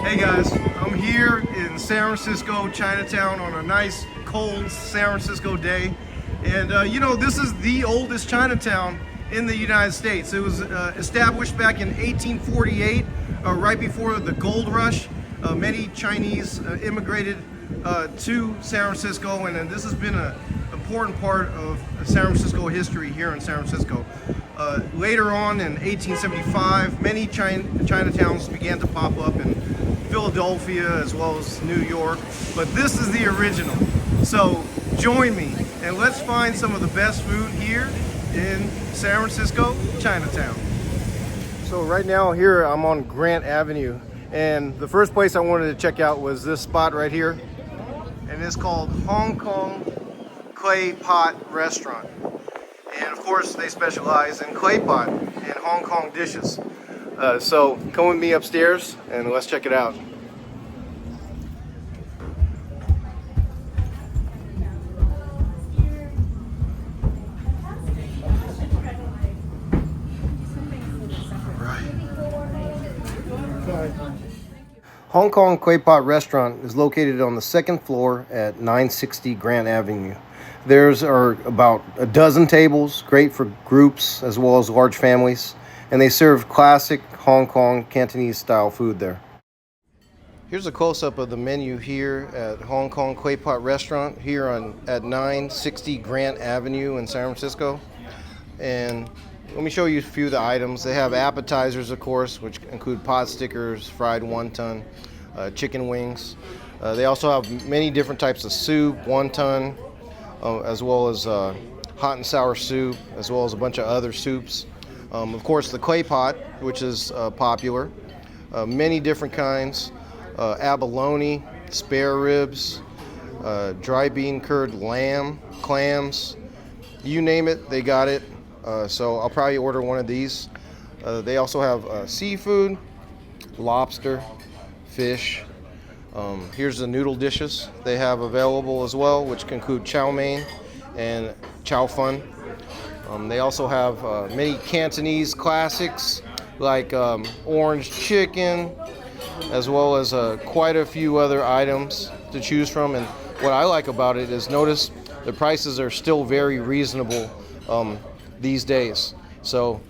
Hey guys, I'm here in San Francisco Chinatown on a nice cold San Francisco day, and you know, this is the oldest Chinatown in the United States. It was established back in 1848, right before the gold rush. Many Chinese immigrated to San Francisco, and this has been an important part of San Francisco history here in San Francisco. Later on in 1875, many Chinatowns began to pop up in Philadelphia as well as New York, but this is the original. So join me and let's find some of the best food here in San Francisco Chinatown. So right now here I'm on Grant Avenue, and the first place I wanted to check out was this spot right here, and it's called Hong Kong Claypot Restaurant. And of course they specialize in clay pot and Hong Kong dishes. So come with me upstairs and let's check it out. Hong Kong Claypot Restaurant is located on the second floor at 960 Grant Avenue. There's about a dozen tables, great for groups as well as large families, and they serve classic Hong Kong Cantonese style food there. Here's a close-up of the menu here at Hong Kong Claypot Restaurant here at 960 Grant Avenue in San Francisco. And let me show you a few of the items. They have appetizers, of course, which include pot stickers, fried wonton, chicken wings. They also have many different types of soup, wonton, as well as hot and sour soup, as well as a bunch of other soups. Of course, the clay pot, which is popular. Many different kinds. Abalone, spare ribs, dry bean curd lamb, clams, you name it, they got it. So I'll probably order one of these. They also have seafood, lobster, fish. Here's the noodle dishes they have available as well, which include chow mein and chow fun. They also have many Cantonese classics like orange chicken, as well as quite a few other items to choose from. And what I like about it is, notice the prices are still very reasonable these days. So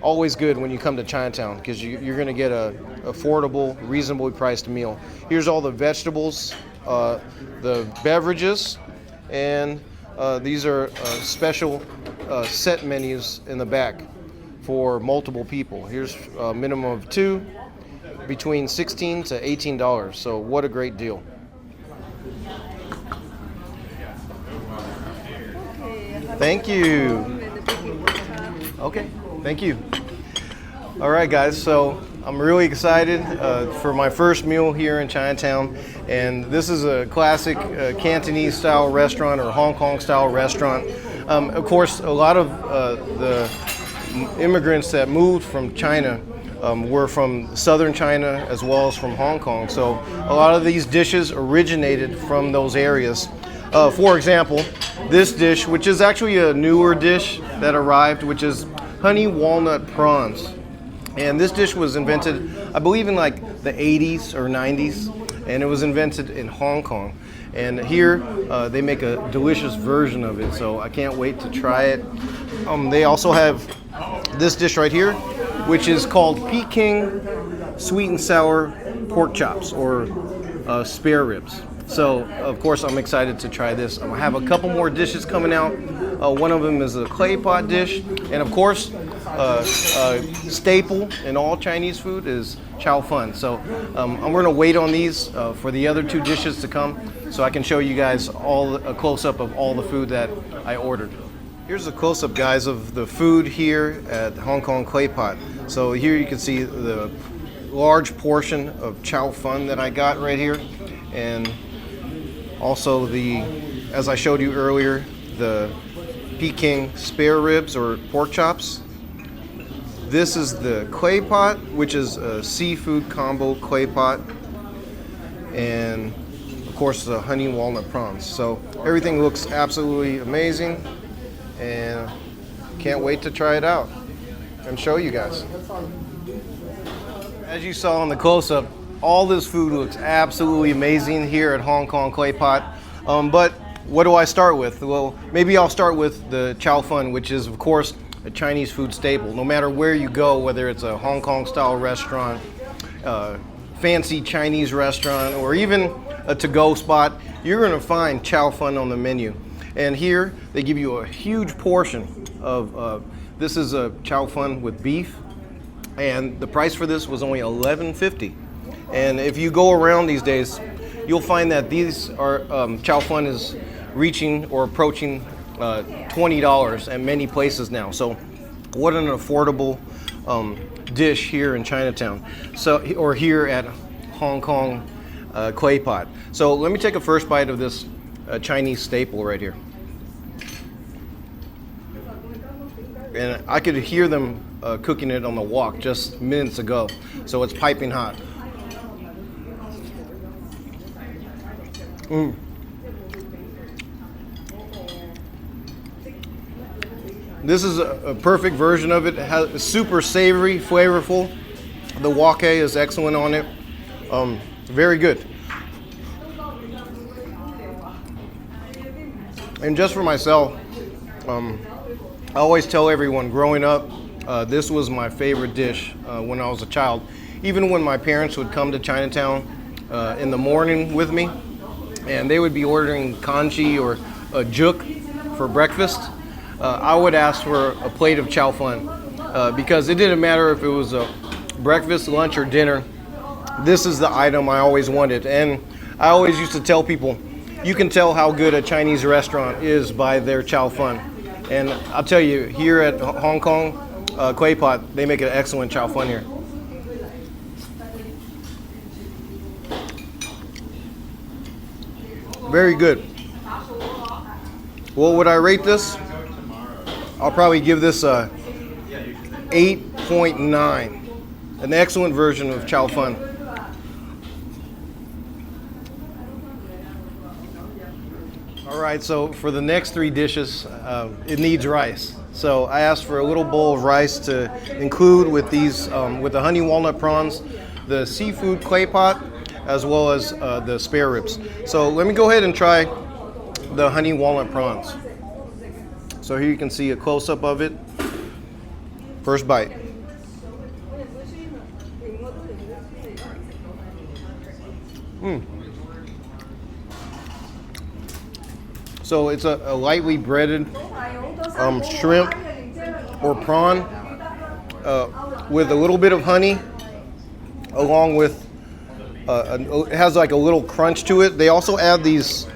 always good when you come to Chinatown, because you're going to get a affordable, reasonably priced meal. Here's all the vegetables, the beverages, and these are special set menus in the back for multiple people. Here's a minimum of 2, between $16 to $18. So what a great deal. Thank you. Okay, thank you. All right, guys, so I'm really excited for my first meal here in Chinatown, and this is a classic Cantonese style restaurant or Hong Kong style restaurant. Of course, a lot of the immigrants that moved from China were from southern China as well as from Hong Kong, so a lot of these dishes originated from those areas. For example, this dish, which is actually a newer dish that arrived, which is honey walnut prawns. And this dish was invented, I believe, in like the 80s or 90s, and it was invented in Hong Kong. And here they make a delicious version of it, so I can't wait to try it. They also have this dish right here, which is called Pea King sweet and sour pork chops, or spare ribs. So, of course, I'm excited to try this. I have a couple more dishes coming out. One of them is a clay pot dish, and of course, staple in all Chinese food is chow fun. So I'm going to wait on these for the other 2 dishes to come, so I can show you guys a close-up of all the food that I ordered. Here's a close-up, guys, of the food here at Hong Kong Claypot. So here you can see the large portion of chow fun that I got right here, and also as I showed you earlier, the Pea King spare ribs or pork chops. This is the clay pot, which is a seafood combo clay pot, and of course the honey walnut prawns. So everything looks absolutely amazing, and can't wait to try it out and show you guys. As you saw in the close-up, All this food looks absolutely amazing here at Hong Kong Claypot. But what do I start with? Well, maybe I'll start with the chow fun, which is, of course, a Chinese food staple. No matter where you go, whether it's a Hong Kong style restaurant, fancy Chinese restaurant, or even a to-go spot, you're gonna find chow fun on the menu. And here, they give you a huge portion of, this is a chow fun with beef, and the price for this was only $11.50. And if you go around these days, you'll find that these are, chow fun is reaching or approaching $20 at many places now. So what an affordable dish here in Chinatown, or here at Hong Kong Claypot. So let me take a first bite of this Chinese staple right here. And I could hear them cooking it on the wok just minutes ago. So it's piping hot. This is a perfect version of it. It has super savory, flavorful. The wok is excellent on it. Very good. And just for myself, I always tell everyone growing up, this was my favorite dish when I was a child. Even when my parents would come to Chinatown in the morning with me, and they would be ordering congee or a juk for breakfast, I would ask for a plate of chow fun because it didn't matter if it was a breakfast, lunch, or dinner. This is the item I always wanted. And I always used to tell people, you can tell how good a Chinese restaurant is by their chow fun. And I'll tell you, here at Hong Kong Claypot, they make an excellent chow fun here. Very good. Well, would I rate this? I'll probably give this a 8.9. An excellent version of chow fun. All right, so for the next three dishes, it needs rice. So I asked for a little bowl of rice to include with these, with the honey walnut prawns, the seafood clay pot, as well as the spare ribs. So let me go ahead and try the honey walnut prawns. So here you can see a close-up of it. First bite. So it's a lightly breaded shrimp or prawn with a little bit of honey, along with it has like a little crunch to it. They also add these,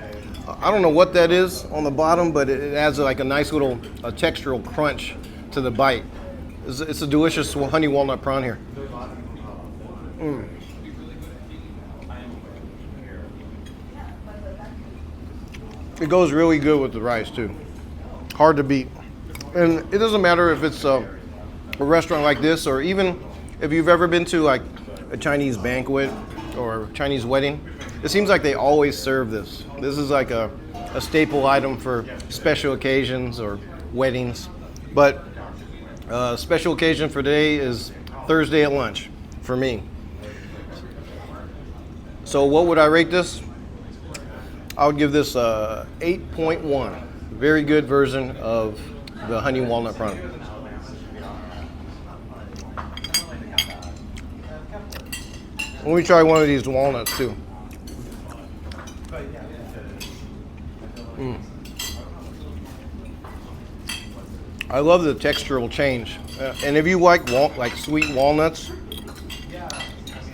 I don't know what that is on the bottom, but it adds like a nice little textural crunch to the bite. It's a delicious honey walnut prawn here. It goes really good with the rice too. Hard to beat. And it doesn't matter if it's a restaurant like this, or even if you've ever been to like a Chinese banquet or Chinese wedding, it seems like they always serve this. This is like a staple item for special occasions or weddings. But special occasion for today is Thursday at lunch for me. So what would I rate this? I would give this a 8.1. Very good version of the honey walnut prawn. Let me try one of these walnuts too. I love the textural change, and if you like sweet walnuts,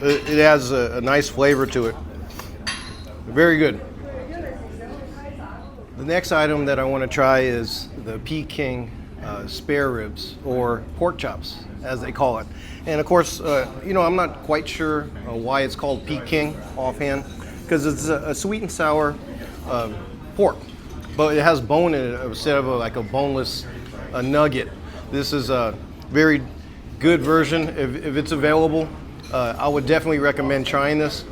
it has a nice flavor to it. Very good. The next item that I want to try is the Pea King spare ribs, or pork chops, as they call it. And of course, I'm not quite sure why it's called Pea King offhand, because it's a sweet and sour pork, but it has bone in it instead of like a boneless nugget. This is a very good version. If it's available, I would definitely recommend trying this.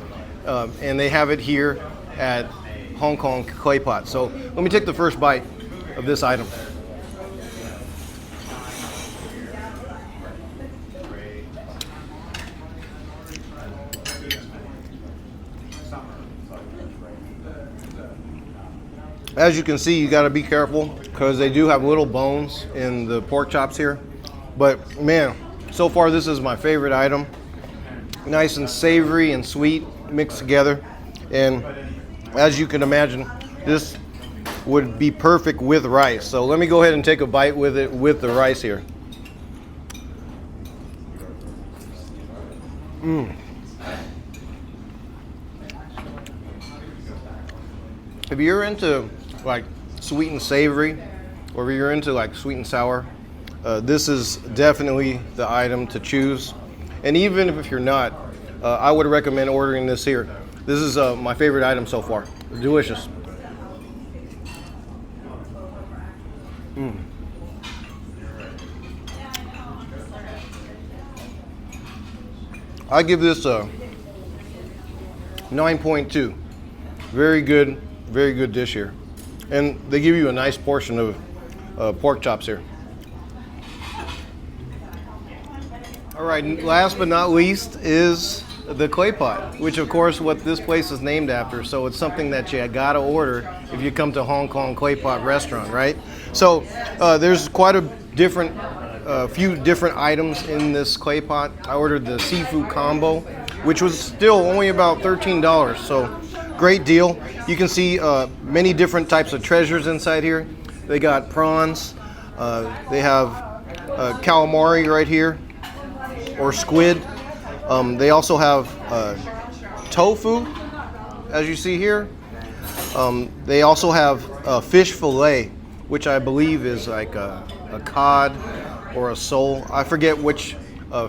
And they have it here at Hong Kong Claypot. So let me take the first bite of this item. As you can see, you got to be careful because they do have little bones in the pork chops here. But man, so far this is my favorite item. Nice and savory and sweet mixed together. And as you can imagine, this would be perfect with rice. So let me go ahead and take a bite with it with the rice here. If you're into like sweet and savory, or if you're into like sweet and sour, this is definitely the item to choose. And even if you're not, I would recommend ordering this here. This is my favorite item so far. Delicious. I give this a 9.2. Very good dish here. And they give you a nice portion of pork chops here. All right, last but not least is the clay pot, which of course what this place is named after. So it's something that you gotta order if you come to Hong Kong Claypot Restaurant, right? So there's quite a few different items in this clay pot. I ordered the seafood combo, which was still only about $13. So great deal. You can see many different types of treasures inside here. They got prawns. They have calamari right here, or squid. They also have tofu, as you see here. They also have fish fillet, which I believe is like a cod or a sole. I forget which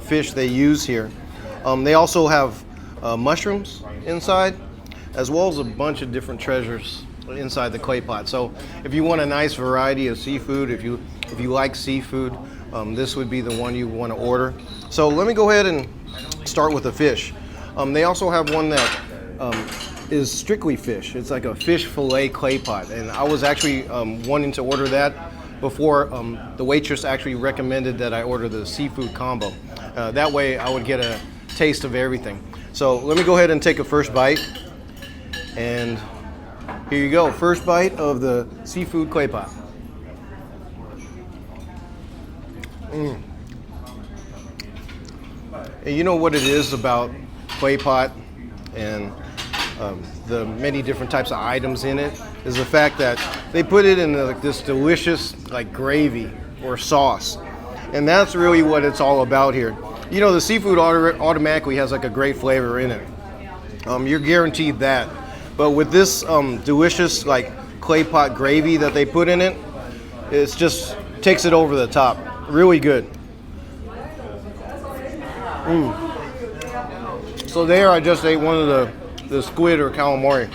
fish they use here. They also have mushrooms inside, as well as a bunch of different treasures inside the clay pot. So if you want a nice variety of seafood, if you like seafood, this would be the one you want to order. So let me go ahead and start with the fish. They also have one that is strictly fish. It's like a fish fillet clay pot, and I was actually wanting to order that before the waitress actually recommended that I order the seafood combo. That way I would get a taste of everything. So let me go ahead and take a first bite. And here you go, first bite of the seafood clay pot. And you know what it is about clay pot and the many different types of items in it is the fact that they put it in this delicious like gravy or sauce. And that's really what it's all about here. You know, the seafood automatically has like a great flavor in it. You're guaranteed that. But with this delicious like clay pot gravy that they put in it, it just takes it over the top. Really good. So there I just ate one of the squid or calamari.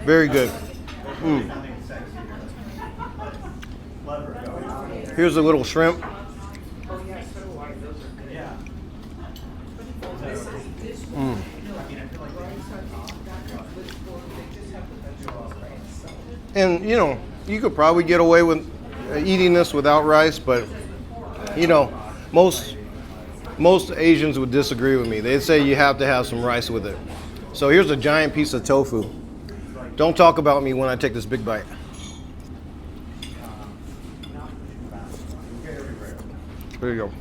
Very good. Here's a little shrimp. And you know, you could probably get away with eating this without rice, but you know, most Asians would disagree with me. They'd say you have to have some rice with it. So here's a giant piece of tofu. Don't talk about me when I take this big bite. There you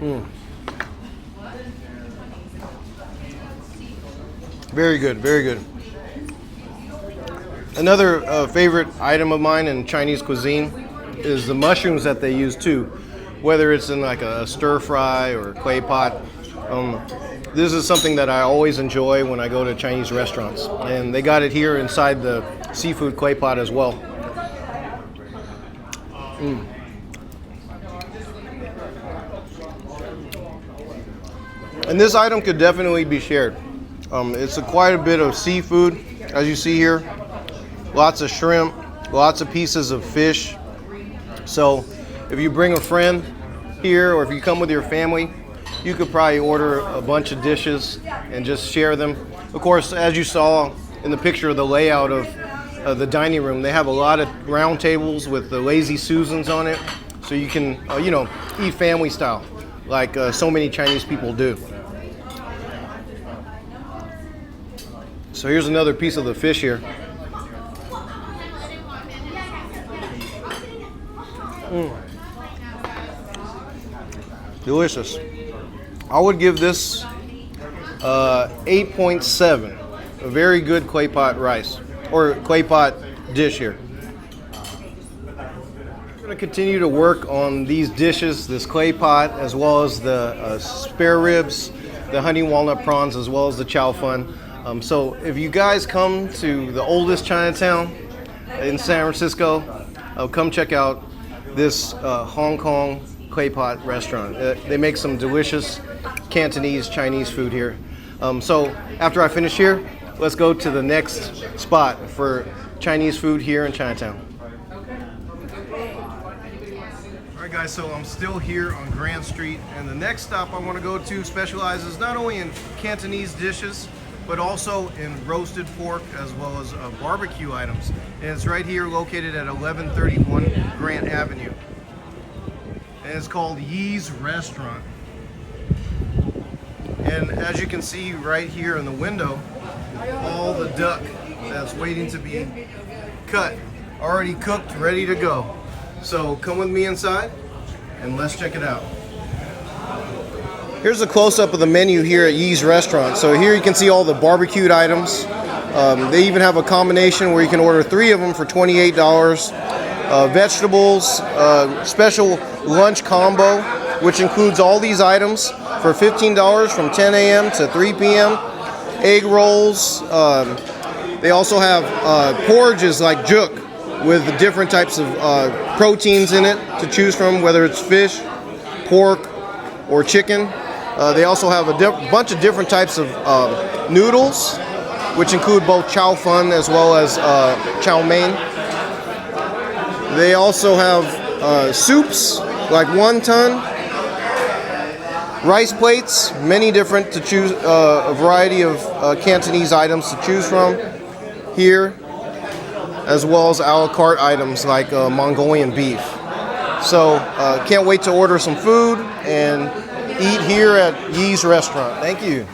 go. Very good, very good. Another favorite item of mine in Chinese cuisine is the mushrooms that they use too, whether it's in like a stir fry or clay pot. This is something that I always enjoy when I go to Chinese restaurants, and they got it here inside the seafood clay pot as well. And this item could definitely be shared. It's quite a bit of seafood, as you see here. Lots of shrimp, lots of pieces of fish. So if you bring a friend here, or if you come with your family, you could probably order a bunch of dishes and just share them. Of course, as you saw in the picture of the layout of the dining room, they have a lot of round tables with the lazy Susans on it, so you can, you know, eat family style, like so many Chinese people do. So here's another piece of the fish here. Delicious. I would give this 8.7. A very good clay pot rice, or clay pot dish here. I'm going to continue to work on these dishes, this clay pot, as well as the spare ribs, the honey walnut prawns, as well as the chow fun. So if you guys come to the oldest Chinatown in San Francisco, come check out this Hong Kong Claypot Restaurant. They make some delicious Cantonese Chinese food here. So after I finish here, let's go to the next spot for Chinese food here in Chinatown. All right guys, so I'm still here on Grand Street, and the next stop I want to go to specializes not only in Cantonese dishes, but also in roasted pork as well as barbecue items. And it's right here located at 1131 Grant Avenue. And it's called Yee's Restaurant. And as you can see right here in the window, all the duck that's waiting to be cut, already cooked, ready to go. So come with me inside and let's check it out. Here's a close-up of the menu here at Yee's Restaurant. So here you can see all the barbecued items. They even have a combination where you can order 3 of them for $28. Vegetables, special lunch combo, which includes all these items for $15 from 10 a.m. to 3 p.m. Egg rolls. They also have porridges like juk with different types of proteins in it to choose from, whether it's fish, pork, or chicken. They also have a bunch of different types of noodles, which include both chow fun as well as chow mein. They also have soups like wonton, rice plates, many different to choose, a variety of Cantonese items to choose from here, as well as a la carte items like Mongolian beef. So can't wait to order some food and eat here at Yee's Restaurant. Thank you.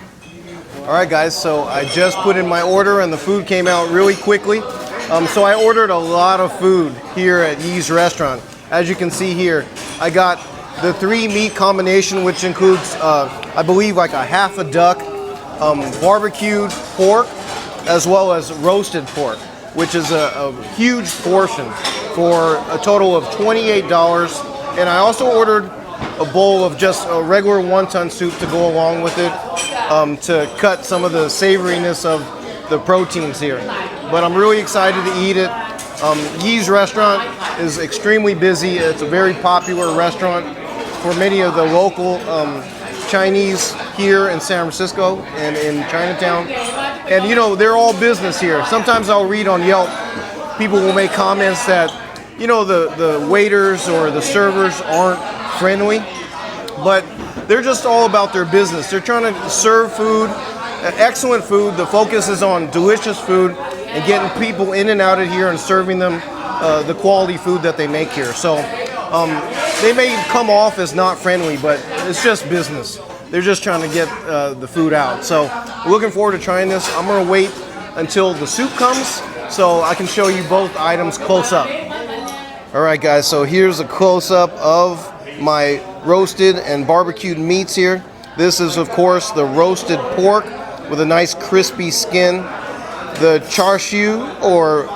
All right guys, so I just put in my order and the food came out really quickly. So I ordered a lot of food here at Yee's Restaurant. As you can see here, I got the 3 meat combination, which includes, I believe, like a half a duck, barbecued pork, as well as roasted pork, which is a huge portion for a total of $28. And I also ordered a bowl of just a regular wonton soup to go along with it, to cut some of the savoriness of the proteins here. But I'm really excited to eat it. Yee's Restaurant is extremely busy. It's a very popular restaurant for many of the local Chinese here in San Francisco and in Chinatown. And you know, they're all business here. Sometimes I'll read on Yelp, people will make comments that, you know, the waiters or the servers aren't friendly, but they're just all about their business. They're trying to serve food, excellent food. The focus is on delicious food and getting people in and out of here and serving them the quality food that they make here. So they may come off as not friendly, but it's just business. They're just trying to get the food out. So looking forward to trying this. I'm gonna wait until the soup comes so I can show you both items close up. All right guys, so here's a close up of my roasted and barbecued meats here. This is of course the roasted pork with a nice crispy skin, the char siu or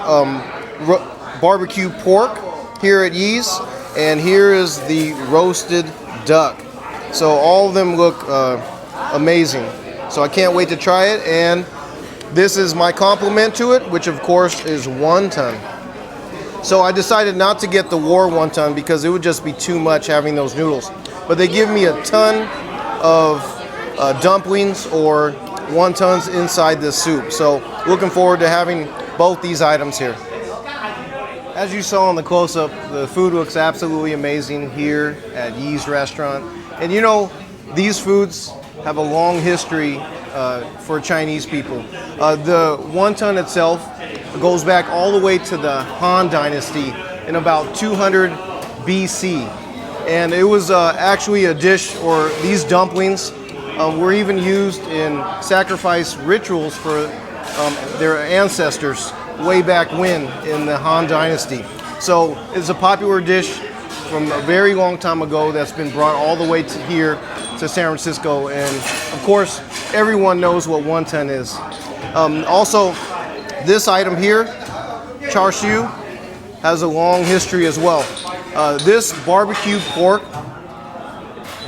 barbecue pork here at Yee's, and here is the roasted duck. So all of them look amazing. So I can't wait to try it, and this is my complement to it, which of course is wonton. So I decided not to get the war wonton because it would just be too much having those noodles. But they give me a ton of dumplings or wontons inside this soup. So looking forward to having both these items here. As you saw in the close-up, the food looks absolutely amazing here at Yee's Restaurant. And you know, these foods have a long history for Chinese people. The wonton itself goes back all the way to the Han Dynasty in about 200 BC. And it was actually a dish, or these dumplings were even used in sacrifice rituals for their ancestors way back when in the Han Dynasty. So it's a popular dish from a very long time ago that's been brought all the way to here to San Francisco, and of course everyone knows what wonton is. Also, this item here, char siu, has a long history as well. This barbecue pork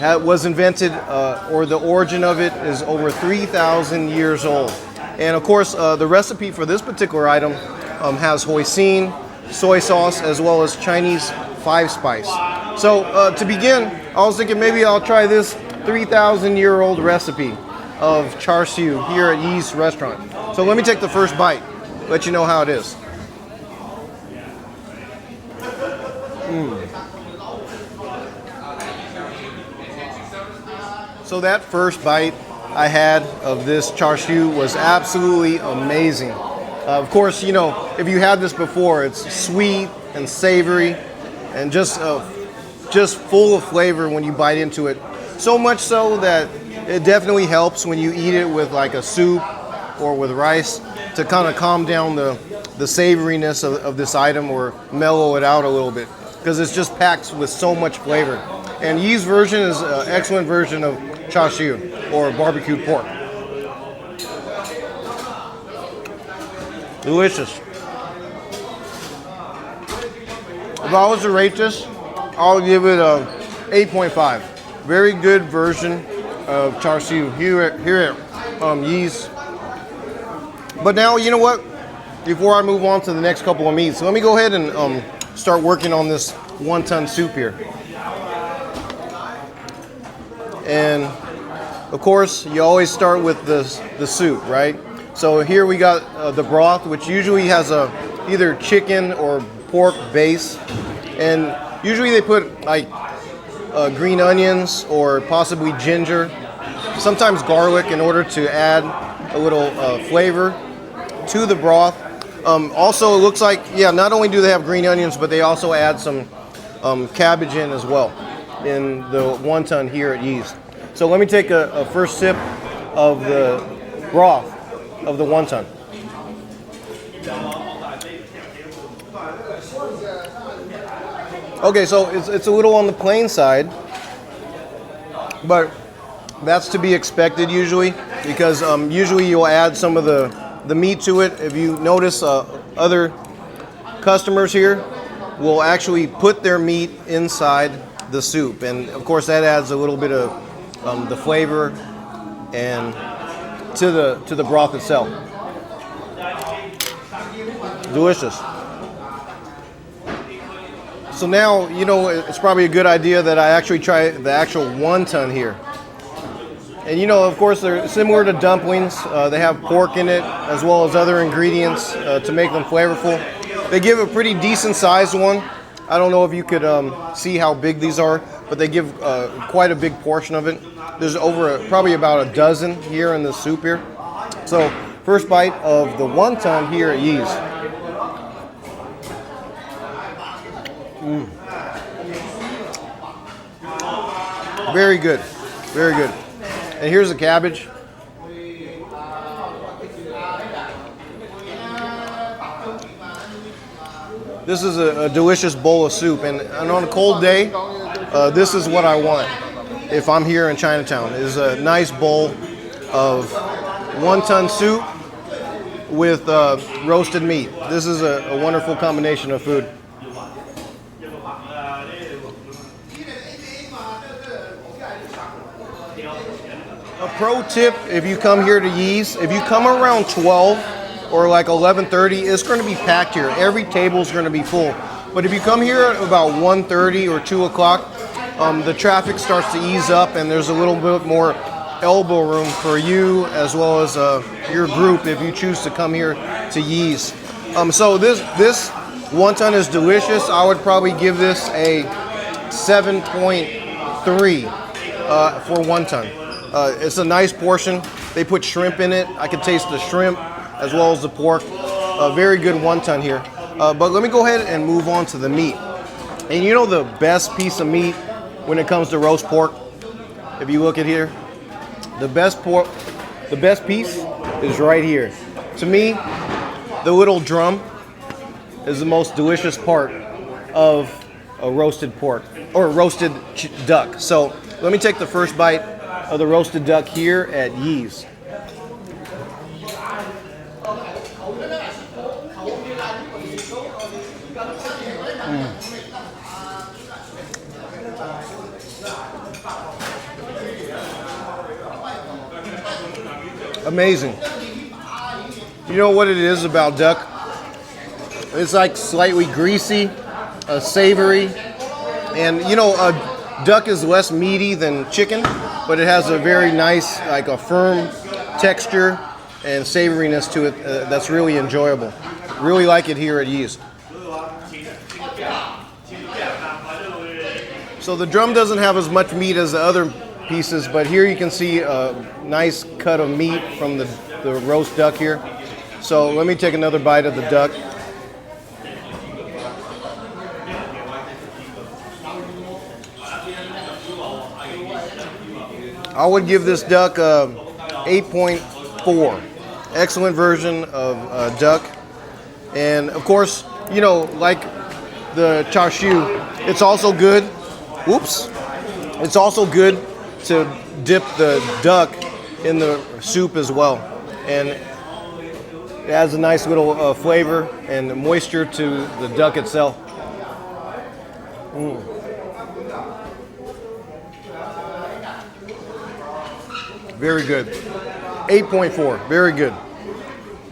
was invented, or the origin of it is over 3,000 years old. And of course, the recipe for this particular item has hoisin, soy sauce, as well as Chinese 5-spice. So to begin, I was thinking maybe I'll try this 3,000-year-old recipe of char siu here at Yee's restaurant. So let me take the first bite, let you know how it is. So that first bite I had of this char siu was absolutely amazing. Of course, you know, if you had this before, it's sweet and savory and just full of flavor when you bite into it. So much so that it definitely helps when you eat it with like a soup or with rice to kind of calm down the savoriness of this item or mellow it out a little bit, because it's just packed with so much flavor. And Yee's version is an excellent version of char siu, or barbecued pork. Delicious. If I was to rate this, I'll give it a 8.5. Very good version of char siu here at Yee's. But now, you know what? Before I move on to the next couple of meats, let me go ahead and start working on this wonton soup here. And of course, you always start with the soup, right? So here we got the broth, which usually has either chicken or pork base, and usually they put like green onions or possibly ginger, sometimes garlic, in order to add a little flavor to the broth. Also, it looks like, yeah, not only do they have green onions, but they also add some cabbage in as well in the wonton here at Yee's. So let me take a first sip of the broth of the wonton. Okay, so it's a little on the plain side, but that's to be expected usually, because usually you'll add some of the meat to it. If you notice, other customers here will actually put their meat inside the soup, and of course that adds a little bit of the flavor and to the broth itself. Delicious. So now, you know, it's probably a good idea that I actually try the actual wonton here. And you know, of course, they're similar to dumplings. They have pork in it as well as other ingredients to make them flavorful. They give a pretty decent sized one. I don't know if you could see how big these are, but they give quite a big portion of it. There's probably about a dozen here in the soup here. So first bite of the wonton here at Yee's. Very good, very good. And here's the cabbage. This is a delicious bowl of soup, and on a cold day, this is what I want if I'm here in Chinatown, is a nice bowl of wonton soup with roasted meat. This is a wonderful combination of food. A pro tip, if you come here to Yee's, if you come around 12 or like 11:30, it's going to be packed here. Every table is going to be full. But if you come here at about 1:30 or 2 o'clock, the traffic starts to ease up and there's a little bit more elbow room for you as well as your group if you choose to come here to Yee's. So this wonton is delicious. I would probably give this a 7.3 for wonton. It's a nice portion. They put shrimp in it. I can taste the shrimp as well as the pork. Very good wonton here. But let me go ahead and move on to the meat. And you know the best piece of meat when it comes to roast pork? If you look at here, the best piece is right here. To me, the little drum is the most delicious part of a roasted pork or roasted duck. So let me take the first bite of the roasted duck here at Yee's. Amazing. You know what it is about duck? It's like slightly greasy, savory, and you know, duck is less meaty than chicken, but it has a very nice, like a firm texture and savoriness to it that's really enjoyable. Really like it here at Yee's. So the drum doesn't have as much meat as the other pieces, but here you can see a nice cut of meat from the roast duck here. So let me take another bite of the duck. I would give this duck 8.4. Excellent version of duck. And of course, you know, like the char siu, it's also good. Whoops. It's also good to dip the duck in the soup as well. And it adds a nice little flavor and moisture to the duck itself. Very good. 8.4. Very good.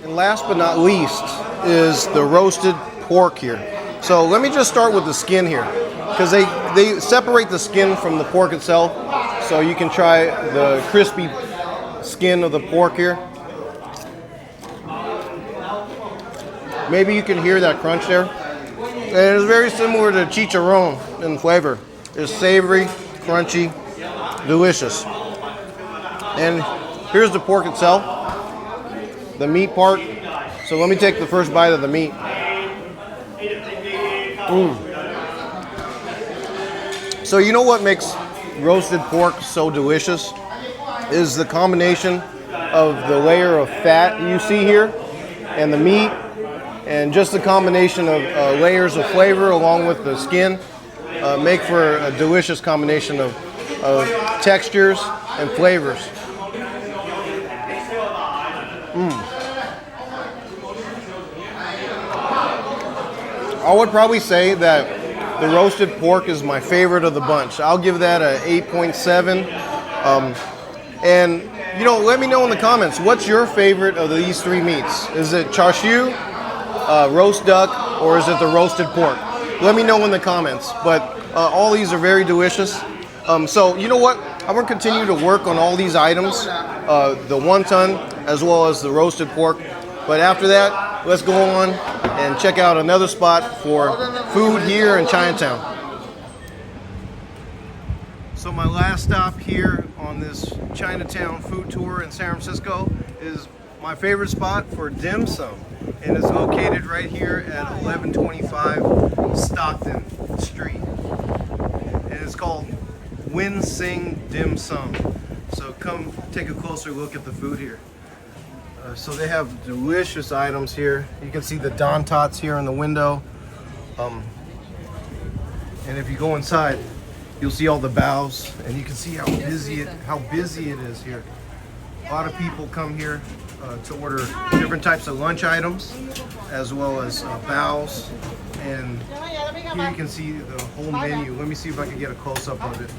And last but not least is the roasted pork here. So let me just start with the skin here, because they separate the skin from the pork itself. So you can try the crispy skin of the pork here. Maybe you can hear that crunch there. And it's very similar to chicharron in flavor. It's savory, crunchy, delicious. And here's the pork itself, the meat part. So let me take the first bite of the meat. So you know what makes roasted pork so delicious is the combination of the layer of fat you see here and the meat, and just the combination of layers of flavor along with the skin make for a delicious combination of textures and flavors. I would probably say that the roasted pork is my favorite of the bunch. I'll give that a 8.7. And you know, let me know in the comments, what's your favorite of these three meats? Is it char siu, roast duck, or is it the roasted pork? Let me know in the comments. But all these are very delicious. So you know what? I'm gonna continue to work on all these items, the wonton as well as the roasted pork. But after that, let's go on and check out another spot for food here in Chinatown. So my last stop here on this Chinatown food tour in San Francisco is my favorite spot for dim sum. And it's located right here at 1125 Stockton Street. And it's called Win Sing Dim Sum. So come take a closer look at the food here. So they have delicious items here. You can see the don tots here in the window. And if you go inside, you'll see all the bows, and you can see how busy it is here. A lot of people come here to order different types of lunch items, as well as bows. And here you can see the whole menu. Let me see if I can get a close-up of it.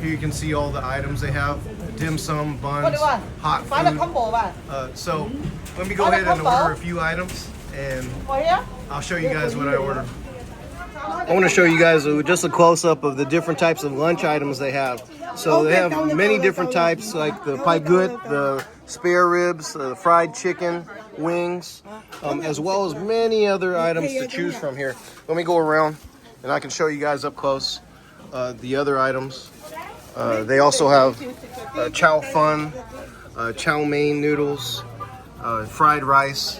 Here you can see all the items they have: dim sum, buns, hot food. So let me go ahead and order a few items, and I'll show you guys what I ordered. I want to show you guys just a close-up of the different types of lunch items they have. So they have many different types, like the pai gut, the spare ribs, the fried chicken, wings, as well as many other items to choose from here. Let me go around and I can show you guys up close the other items. They also have chow fun, chow mein noodles, fried rice,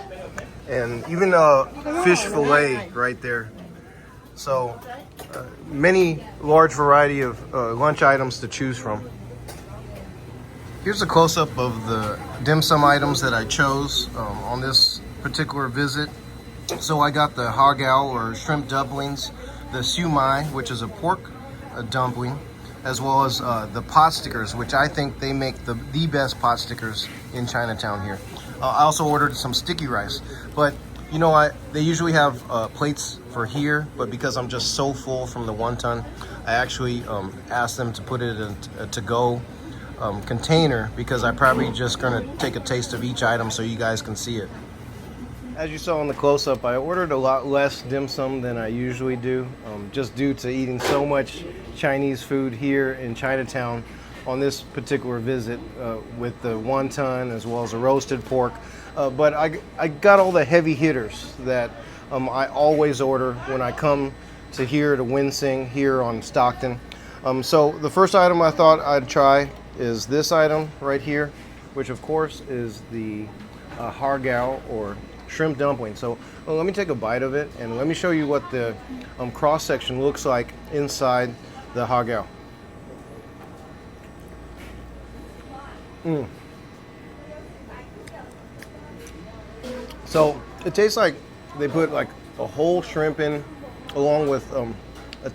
and even a fish fillet right there. So many large variety of lunch items to choose from. Here's a close-up of the dim sum items that I chose on this particular visit. So I got the hagao or shrimp dumplings, the siu mai, which is a pork dumpling, as well as the pot stickers, which I think they make the best pot stickers in Chinatown here. I also ordered some sticky rice, but you know, they usually have plates for here, but because I'm just so full from the wonton, I actually asked them to put it in a to-go container, because I'm probably just gonna take a taste of each item so you guys can see it. As you saw in the close-up, I ordered a lot less dim sum than I usually do, just due to eating so much Chinese food here in Chinatown on this particular visit with the wonton as well as the roasted pork. But I got all the heavy hitters that I always order when I come to here to Winsing here on Stockton. So the first item I thought I'd try is this item right here, which of course is the hagao or shrimp dumpling. So let me take a bite of it and let me show you what the cross section looks like inside the hagao. So it tastes like they put like a whole shrimp in, along with a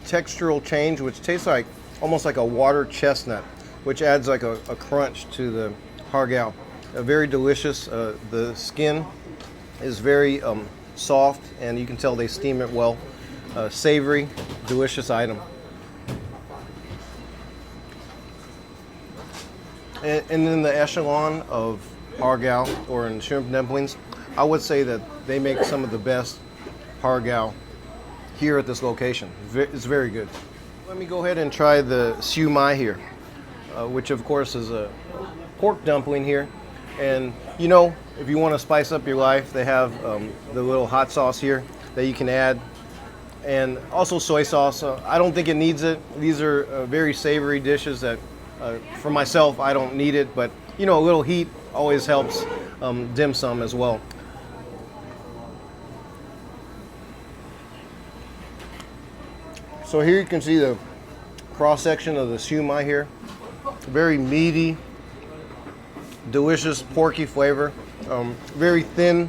textural change, which tastes like almost like a water chestnut, which adds like a crunch to the hagao. Very delicious. The skin is very soft, and you can tell they steam it well. Savory, delicious item. And then the echelon of hagao or in shrimp dumplings, I would say that they make some of the best hagao here at this location. It's very good. Let me go ahead and try the siu mai here, which of course is a pork dumpling here. And you know, if you want to spice up your life, they have the little hot sauce here that you can add, and also soy sauce. I don't think it needs it. These are very savory dishes that for myself, I don't need it, but you know, a little heat always helps dim sum as well. So here you can see the cross section of the siu mai here. Very meaty, delicious porky flavor. Very thin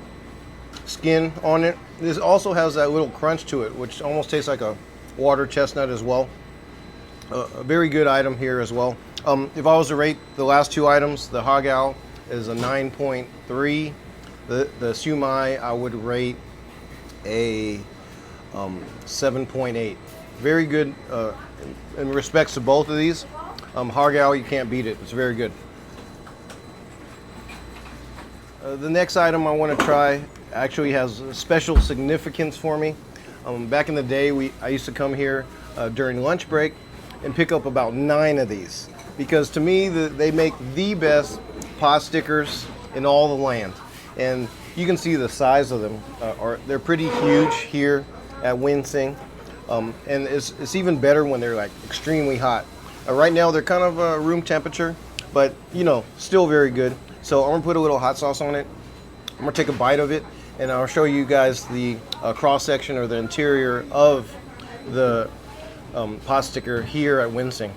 skin on it. This also has that little crunch to it, which almost tastes like a water chestnut as well. A very good item here as well. If I was to rate the last two items, the hagao is a 9.3. The siu mai I would rate a 7.8. Very good in respects to both of these. Hagao, you can't beat it. It's very good. The next item I want to try actually has special significance for me. Back in the day, I used to come here during lunch break and pick up about 9 of these, because to me they make the best pot stickers in all the land. And you can see the size of them. They're pretty huge here at Winsing. And it's even better when they're like extremely hot. Right now they're kind of room temperature, but you know, still very good. So I'm gonna put a little hot sauce on it. I'm gonna take a bite of it, and I'll show you guys the cross section or the interior of the pot sticker here at Winsing.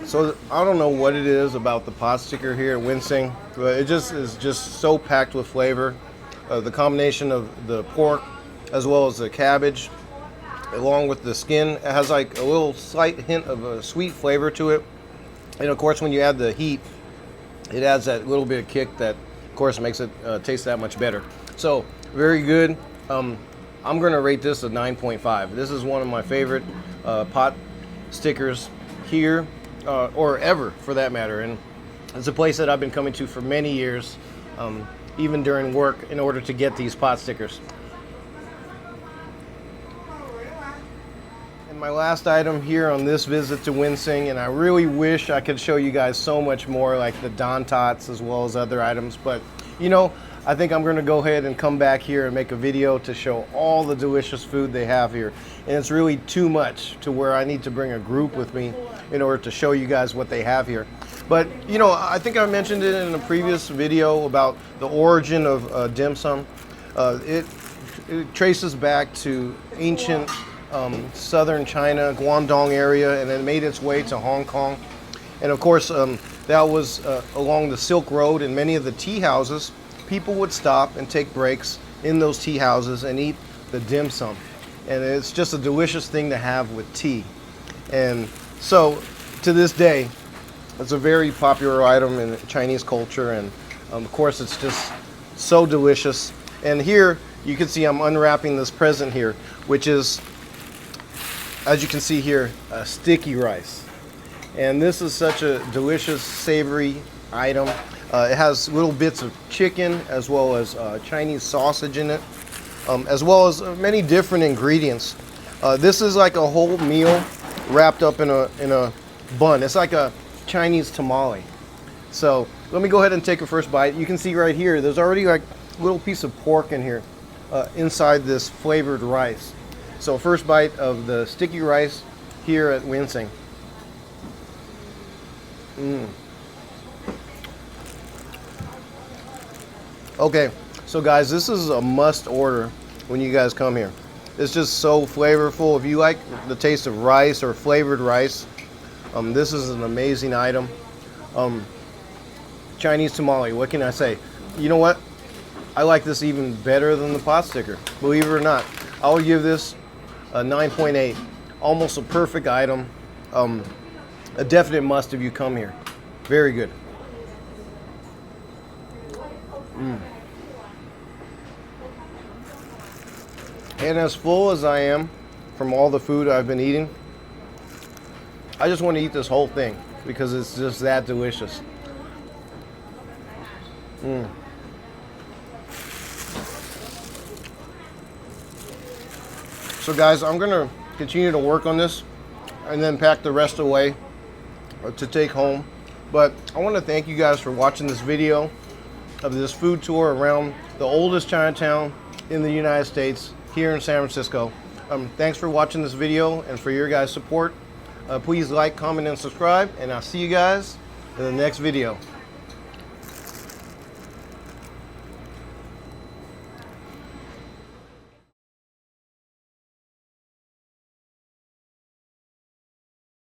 So I don't know what it is about the pot sticker here at Winsing, but it just is just so packed with flavor. The combination of the pork as well as the cabbage, along with the skin, it has like a little slight hint of a sweet flavor to it. And of course, when you add the heat, it adds that little bit of kick that, of course, makes it taste that much better. So very good. I'm going to rate this a 9.5. This is one of my favorite pot stickers here, or ever for that matter. And it's a place that I've been coming to for many years, even during work, in order to get these pot stickers. And my last item here on this visit to Winsing, and I really wish I could show you guys so much more, like the Don Tots as well as other items, but you know, I think I'm going to go ahead and come back here and make a video to show all the delicious food they have here. And it's really too much to where I need to bring a group with me in order to show you guys what they have here. But you know, I think I mentioned it in a previous video about the origin of dim sum. It it traces back to ancient southern China, Guangdong area, and then made its way to Hong Kong. And of course, that was along the Silk Road, and many of the tea houses, people would stop and take breaks in those tea houses and eat the dim sum. And it's just a delicious thing to have with tea. And so, to this day, it's a very popular item in Chinese culture, and of course it's just so delicious. And here, you can see I'm unwrapping this present here, which is, as you can see here, sticky rice. And this is such a delicious, savory item. It has little bits of chicken as well as Chinese sausage in it, as well as many different ingredients. This is like a whole meal wrapped up in a bun. It's like a Chinese tamale. So let me go ahead and take a first bite. You can see right here, there's already like a little piece of pork in here inside this flavored rice. So first bite of the sticky rice here at Wincing. Okay, so guys, this is a must order when you guys come here. It's just so flavorful. If you like the taste of rice or flavored rice, this is an amazing item. Chinese tamale, what can I say? You know what? I like this even better than the pot sticker, believe it or not. I would give this a 9.8, almost a perfect item. A definite must if you come here. Very good. And as full as I am from all the food I've been eating, I just want to eat this whole thing because it's just that delicious. So guys, I'm gonna continue to work on this and then pack the rest away to take home. But I want to thank you guys for watching this video of this food tour around the oldest Chinatown in the United States here in San Francisco. Thanks for watching this video and for your guys' support. Please like, comment, and subscribe, and I'll see you guys in the next video.